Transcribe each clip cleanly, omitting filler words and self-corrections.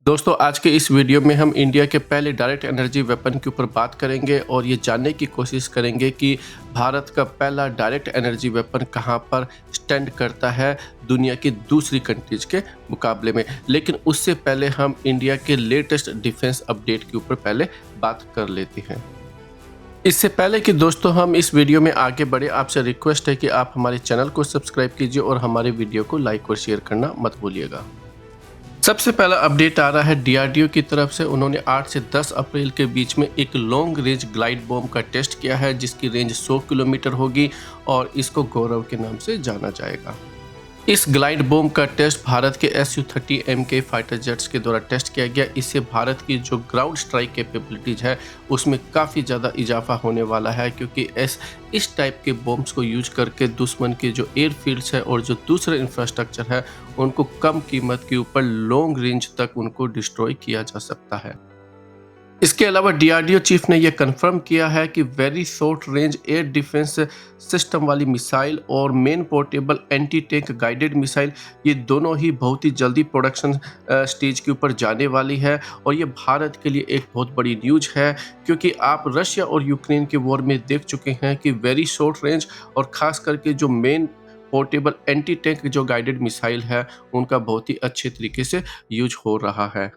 दोस्तों आज के इस वीडियो में हम इंडिया के पहले डायरेक्ट एनर्जी वेपन के ऊपर बात करेंगे और ये जानने की कोशिश करेंगे कि भारत का पहला डायरेक्ट एनर्जी वेपन कहाँ पर स्टैंड करता है दुनिया की दूसरी कंट्रीज के मुकाबले में। लेकिन उससे पहले हम इंडिया के लेटेस्ट डिफेंस अपडेट के ऊपर पहले बात कर लेते हैं। इससे पहले कि दोस्तों हम इस वीडियो में आगे बढ़े, आपसे रिक्वेस्ट है कि आप हमारे चैनल को सब्सक्राइब कीजिए और हमारे वीडियो को लाइक और शेयर करना मत भूलिएगा। सबसे पहला अपडेट आ रहा है डीआरडीओ की तरफ से। उन्होंने 8 से 10 अप्रैल के बीच में एक लॉन्ग रेंज ग्लाइड बॉम्ब का टेस्ट किया है जिसकी रेंज 100 किलोमीटर होगी और इसको गौरव के नाम से जाना जाएगा। इस ग्लाइड बॉम्ब का टेस्ट भारत के Su-30MK फाइटर जेट्स के द्वारा टेस्ट किया गया। इससे भारत की जो ग्राउंड स्ट्राइक कैपेबिलिटीज है उसमें काफ़ी ज़्यादा इजाफा होने वाला है, क्योंकि इस टाइप के बॉम्ब्स को यूज करके दुश्मन के जो एयरफील्ड्स है और जो दूसरे इंफ्रास्ट्रक्चर है उनको कम कीमत के ऊपर लॉन्ग रेंज तक उनको डिस्ट्रॉय किया जा सकता है। इसके अलावा डीआरडीओ चीफ ने यह कंफर्म किया है कि very short range air defence system वाली मिसाइल और main portable anti tank guided missile, ये दोनों ही बहुत ही जल्दी प्रोडक्शन स्टेज के ऊपर जाने वाली है। और ये भारत के लिए एक बहुत बड़ी न्यूज है, क्योंकि आप रशिया और यूक्रेन के वॉर में देख चुके हैं कि वेरी शॉर्ट रेंज और खास करके जो मेन पोर्टेबल एंटी टैंक जो गाइडेड मिसाइल है उनका बहुत ही अच्छे तरीके से यूज हो रहा है।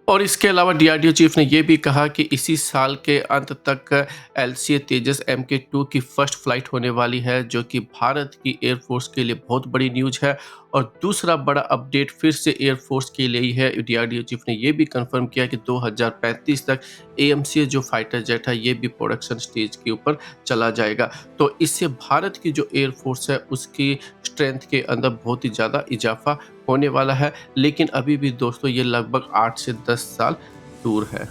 और इसके अलावा डीआरडीओ चीफ ने यह भी कहा कि इसी साल के अंत तक LCA तेजस MK2 की फर्स्ट फ्लाइट होने वाली है, जो कि भारत की एयरफोर्स के लिए बहुत बड़ी न्यूज है। और दूसरा बड़ा अपडेट फिर से एयरफोर्स के लिए ही है। डीआरडीओ चीफ ने यह भी कंफर्म किया कि 2035 तक AMCA जो फाइटर जेट है ये भी प्रोडक्शन स्टेज के ऊपर चला जाएगा। तो इससे भारत की जो एयरफोर्स है उसकी स्ट्रेंथ के अंदर बहुत ही ज़्यादा इजाफा होने वाला है। लेकिन अभी भी दोस्तों ये लगभग 8 से 10 साल दूर है।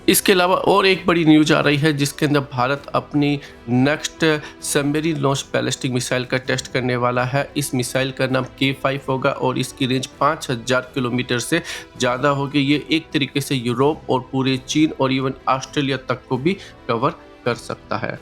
इसके अलावा और एक बड़ी न्यूज आ रही है जिसके अंदर भारत अपनी next submarine launch ballistic missile का टेस्ट करने वाला है। इस मिसाइल का नाम K5 होगा और इसकी रेंज 5000 किलोमीटर से ज़्यादा होगी। ये एक तरीके से यूरोप और पूरे चीन और इवन ऑस्ट्रेलिया तक को भी कवर कर सकता है।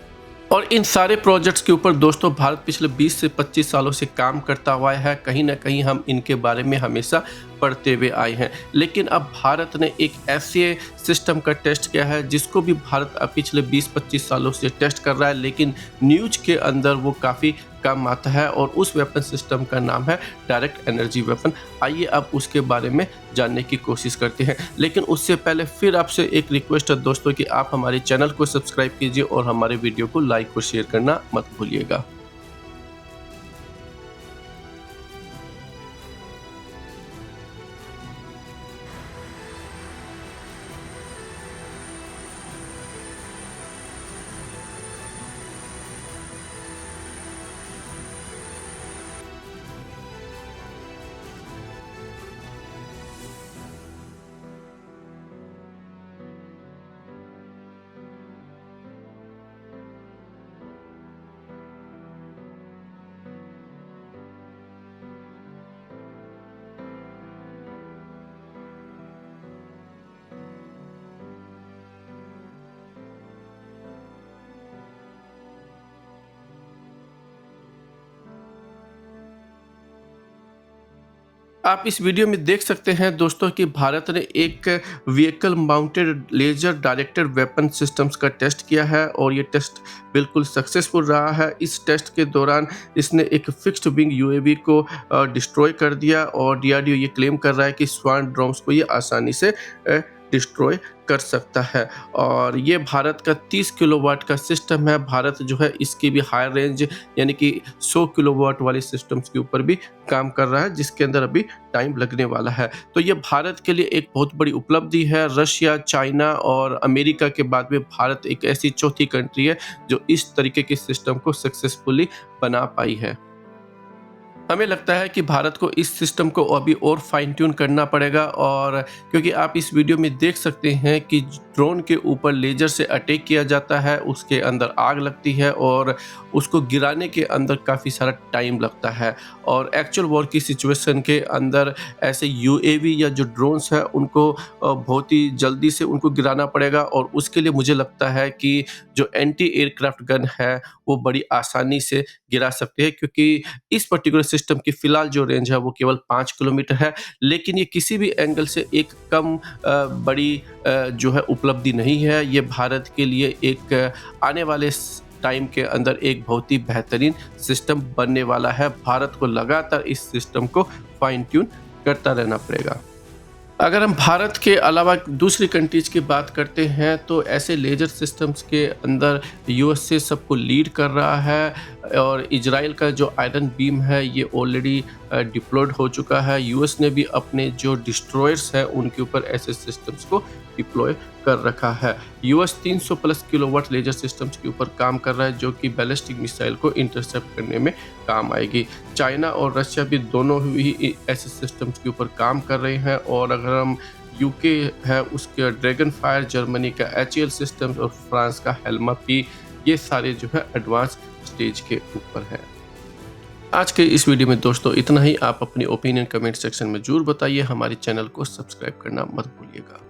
और इन सारे प्रोजेक्ट्स के ऊपर दोस्तों भारत पिछले 20 से 25 सालों से काम करता हुआ है। कहीं ना कहीं हम इनके बारे में हमेशा पढ़ते हुए आए हैं। लेकिन अब भारत ने एक ऐसे सिस्टम का टेस्ट किया है जिसको भी भारत अब पिछले 20-25 सालों से टेस्ट कर रहा है, लेकिन न्यूज के अंदर वो काफ़ी कम आता है। और उस वेपन सिस्टम का नाम है डायरेक्ट एनर्जी वेपन। आइए अब उसके बारे में जानने की कोशिश करते हैं। लेकिन उससे पहले फिर आपसे एक रिक्वेस्ट है दोस्तों कि आप हमारे चैनल को सब्सक्राइब कीजिए और हमारे वीडियो को लाइक और शेयर करना मत भूलिएगा। आप इस वीडियो में देख सकते हैं दोस्तों कि भारत ने एक vehicle mounted laser directed weapon systems का टेस्ट किया है और ये टेस्ट बिल्कुल सक्सेसफुल रहा है। इस टेस्ट के दौरान इसने एक फिक्स्ड विंग UAV को डिस्ट्रॉय कर दिया और डीआरडीओ ये क्लेम कर रहा है कि स्वान ड्रोन्स को ये आसानी से डिस्ट्रॉय कर सकता है। और ये भारत का 30 किलोवाट का सिस्टम है। भारत जो है इसकी भी हाई रेंज यानी कि 100 किलोवाट वाले सिस्टम्स के ऊपर भी काम कर रहा है, जिसके अंदर अभी टाइम लगने वाला है। तो ये भारत के लिए एक बहुत बड़ी उपलब्धि है। रशिया, चाइना और अमेरिका के बाद में भारत एक ऐसी चौथी कंट्री है जो इस तरीके के सिस्टम को सक्सेसफुली बना पाई है। हमें लगता है कि भारत को इस सिस्टम को अभी और फाइन ट्यून करना पड़ेगा। और क्योंकि आप इस वीडियो में देख सकते हैं कि ड्रोन के ऊपर लेजर से अटैक किया जाता है, उसके अंदर आग लगती है और उसको गिराने के अंदर काफ़ी सारा टाइम लगता है। और एक्चुअल वॉर की सिचुएशन के अंदर ऐसे UAV या जो ड्रोन्स हैं उनको बहुत ही जल्दी से उनको गिराना पड़ेगा। और उसके लिए मुझे लगता है कि जो एंटी एयरक्राफ्ट गन है वो बड़ी आसानी से गिरा सकते हैं, क्योंकि इस पर्टिकुलर सिस्टम की फ़िलहाल जो रेंज है वो केवल 5 किलोमीटर है, लेकिन ये किसी भी एंगल से एक कम बड़ी जो है उपलब्धि नहीं है। ये भारत के लिए एक आने वाले टाइम के अंदर एक बहुत ही बेहतरीन सिस्टम बनने वाला है। भारत को लगातार इस सिस्टम को फाइन ट्यून करता रहना पड़ेगा। अगर हम भारत के अलावा दूसरी कंट्रीज़ की बात करते हैं तो ऐसे लेज़र सिस्टम्स के अंदर यूएसए सबको लीड कर रहा है और इजराइल का जो आयरन बीम है ये ऑलरेडी डिप्लॉयड हो चुका है। यूएस ने भी अपने जो डिस्ट्रॉयर्स हैं उनके ऊपर ऐसे सिस्टम्स को डिप्लॉय कर रखा है। US 300 plus kilowatt laser systems के ऊपर काम कर रहा है जो कि बैलिस्टिक मिसाइल को इंटरसेप्ट करने में काम आएगी। चाइना और रशिया भी दोनों ही ऐसे सिस्टम्स के ऊपर काम कर रहे हैं और अगर हम यूके है उसके ड्रैगन फायर, जर्मनी का एचएल सिस्टम्स और फ्रांस का हेल्मा पी, ये सारे जो है एडवांस स्टेज के ऊपर हैं। आज के इस वीडियो में दोस्तों इतना ही। आप अपनी ओपिनियन कमेंट सेक्शन में जरूर बताइए। हमारे चैनल को सब्सक्राइब करना मत भूलिएगा।